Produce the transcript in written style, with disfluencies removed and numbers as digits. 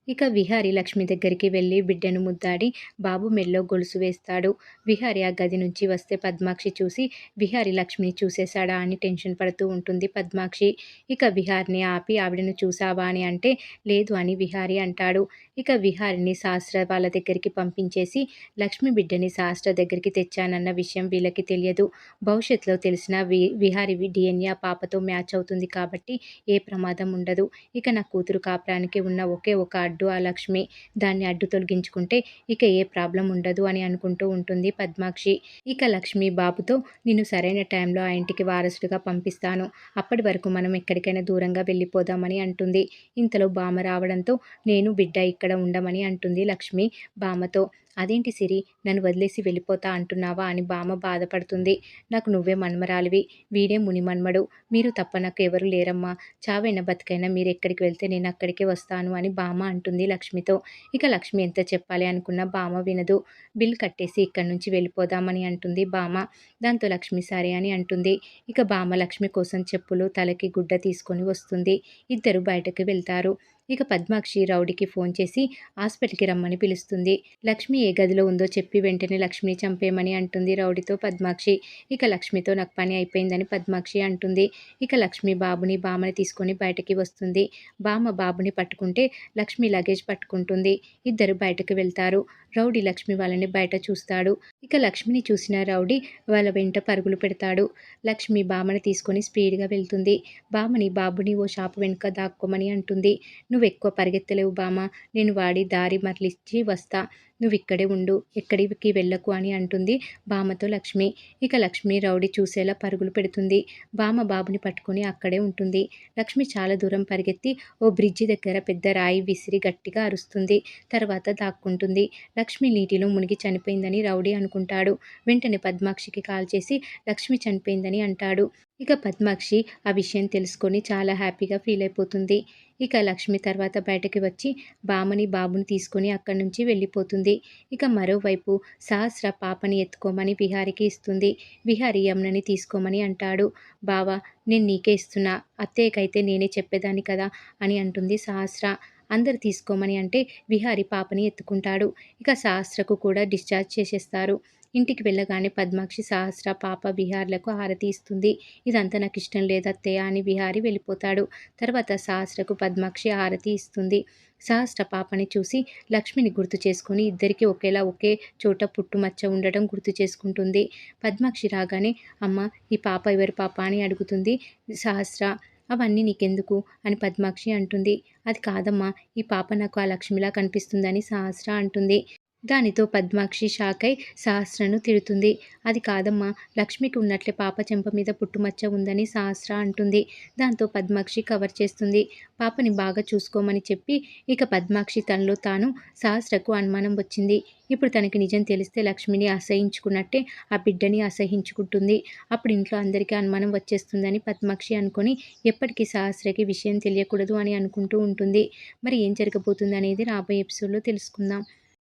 ఇక విహారి లక్ష్మి దగ్గరికి వెళ్ళి బిడ్డను ముద్దాడి బాబు మెడలో గొలుసు వేస్తాడు. విహారి ఆ గది నుంచి వస్తే పద్మాక్షి చూసి విహారి లక్ష్మిని చూసేశాడా అని టెన్షన్ పడుతూ ఉంటుంది పద్మాక్షి. ఇక విహారిని ఆపి ఆవిడను చూసావా అని అంటే లేదు అని విహారి అంటాడు. ఇక విహారిని శాస్త్ర వాళ్ళ దగ్గరికి పంపించేసి లక్ష్మి బిడ్డని శాస్త్ర దగ్గరికి తెచ్చానన్న విషయం వీళ్ళకి తెలియదు. భవిష్యత్తులో తెలిసిన విహారి డిఎన్ఏ ఆ పాపతో మ్యాచ్ అవుతుంది కాబట్టి ఏ ప్రమాదం ఉండదు. ఇక నా కూతురు కాపురానికి ఉన్న ఒకే ఒక అడ్డు ఆ లక్ష్మి. దాన్ని అడ్డు తొలగించుకుంటే ఇక ఏ ప్రాబ్లం ఉండదు అని అనుకుంటూ ఉంటుంది పద్మాక్షి. ఇక లక్ష్మి బాబుతో నిన్ను సరైన టైంలో ఆ ఇంటికి వారసుడిగా పంపిస్తాను. అప్పటి వరకు మనం ఎక్కడికైనా దూరంగా వెళ్ళిపోదామని అంటుంది. ఇంతలో బామ్మ రావడంతో నేను బిడ్డ ఇక్కడ ఉండమని అంటుంది లక్ష్మి బామ్మతో. అదేంటి సిరి, నన్ను వదిలేసి వెళ్ళిపోతా అంటున్నావా అని బామ్మ బాధపడుతుంది. నాకు నువ్వే మన్మరాలివి, వీడే ముని మన్మడు. మీరు తప్ప నాకు ఎవరు లేరమ్మా. చావైనా బతికైనా మీరు ఎక్కడికి వెళ్తే నేను అక్కడికే వస్తాను అని బామ్మ అంటుంది లక్ష్మితో. ఇక లక్ష్మి ఎంత చెప్పాలి అనుకున్నా బామ్మ వినదు. బిల్ కట్టేసి ఇక్కడి నుంచి వెళ్ళిపోదామని అంటుంది బామ్మ. దాంతో లక్ష్మి సరే అని అంటుంది. ఇక బామ్మ లక్ష్మి కోసం చెప్పులు, తలకి గుడ్డ తీసుకొని వస్తుంది. ఇద్దరు బయటకు వెళ్తారు. ఇక పద్మాక్షి రౌడీకి ఫోన్ చేసి హాస్పిటల్కి రమ్మని పిలుస్తుంది. లక్ష్మి ఏ గదిలో ఉందో చెప్పి వెంటనే లక్ష్మిని చంపేయమని అంటుంది రౌడీతో పద్మాక్షి. ఇక లక్ష్మితో నాకు పని అయిపోయిందని పద్మాక్షి అంటుంది. ఇక లక్ష్మి బాబుని బామ్మని తీసుకొని బయటకి వస్తుంది. బామ్మ బాబుని పట్టుకుంటే లక్ష్మి లగేజ్ పట్టుకుంటుంది. ఇద్దరు బయటకు వెళ్తారు. రౌడీ లక్ష్మి వాళ్ళని బయట చూస్తాడు. ఇక లక్ష్మిని చూసిన రౌడీ వాళ్ళ వెంట పరుగులు పెడతాడు. లక్ష్మి బామ్మని తీసుకొని స్పీడ్గా వెళ్తుంది. బామ్మని బాబుని ఓ షాపు వెనుక దాక్కోమని అంటుంది. నువ్వు ఎక్కువ పరిగెత్తలేవు బామ్మ, నేను వాడి దారి మరలిచ్చి వస్తా, నువ్వు ఇక్కడే ఉండు, ఎక్కడికి వెళ్ళకు అని అంటుంది బామ్మతో లక్ష్మి. ఇక లక్ష్మి రౌడీ చూసేలా పరుగులు పెడుతుంది. బామ్మ బాబుని పట్టుకొని అక్కడే ఉంటుంది. లక్ష్మి చాలా దూరం పరిగెత్తి ఓ బ్రిడ్జి దగ్గర పెద్ద రాయి విసిరి గట్టిగా అరుస్తుంది. తర్వాత దాక్కుంటుంది. లక్ష్మి నీటిలో మునిగి చనిపోయిందని రౌడీ అనుకుంటాడు. వెంటనే పద్మాక్షికి కాల్ చేసి లక్ష్మి చనిపోయిందని అంటాడు. ఇక పద్మాక్షి ఆ విషయం తెలుసుకొని చాలా హ్యాపీగా ఫీల్ అయిపోతుంది. ఇక లక్ష్మి తర్వాత బయటకి వచ్చి బామ్మని బాబుని తీసుకొని అక్కడి నుంచి వెళ్ళిపోతుంది. ఇక మరోవైపు సహస్ర పాపని ఎత్తుకోమని విహారికి ఇస్తుంది. విహారి యమునని తీసుకోమని అంటాడు. బావా, నేను నీకే ఇస్తున్నా, అత్తయ్యకైతే నేనే చెప్పేదాన్ని కదా అని అంటుంది సహస్ర. అందరు తీసుకోమని అంటే విహారి పాపని ఎత్తుకుంటాడు. ఇక సహస్రకు కూడా డిశ్చార్జ్ చేసేస్తారు. ఇంటికి వెళ్ళగానే పద్మాక్షి సహస్ర పాప విహార్లకు హారతి ఇస్తుంది. ఇదంతా నాకు ఇష్టం లేదు అత్తయ్య అని విహారి వెళ్ళిపోతాడు. తర్వాత సహస్రకు పద్మాక్షి హారతి ఇస్తుంది. సహస్ర పాపని చూసి లక్ష్మిని గుర్తు చేసుకొని ఇద్దరికి ఒకేలా ఒకే చోట పుట్టుమచ్చ ఉండడం గుర్తు చేసుకుంటుంది. పద్మాక్షి రాగానే అమ్మ, ఈ పాప ఎవరి పాప అని అడుగుతుంది సహస్ర. అవన్నీ నీకెందుకు అని పద్మాక్షి అంటుంది. అది కాదమ్మా, ఈ పాప నాకు ఆ లక్ష్మిలా కనిపిస్తుందని సహస్ర అంటుంది. దానితో పద్మాక్షి షాక్ అయి సహస్రను తిడుతుంది. అది కాదమ్మా, లక్ష్మికి ఉన్నట్లే పాప చెంప మీద పుట్టుమచ్చ ఉందని సహస్ర అంటుంది. దాంతో పద్మాక్షి కవర్ చేస్తుంది. పాపని బాగా చూసుకోమని చెప్పి ఇక పద్మాక్షి తనలో తాను సహస్రకు అనుమానం వచ్చింది. ఇప్పుడు తనకి నిజం తెలిస్తే లక్ష్మిని అసహించుకున్నట్టే ఆ బిడ్డని అసహించుకుంటుంది. అప్పుడు ఇంట్లో అందరికీ అనుమానం వచ్చేస్తుందని పద్మాక్షి అనుకొని ఎప్పటికీ సహస్రకి విషయం తెలియకూడదు అని అనుకుంటూ ఉంటుంది. మరి ఏం జరగబోతుంది అనేది రాబోయే ఎపిసోడ్లో తెలుసుకుందాం.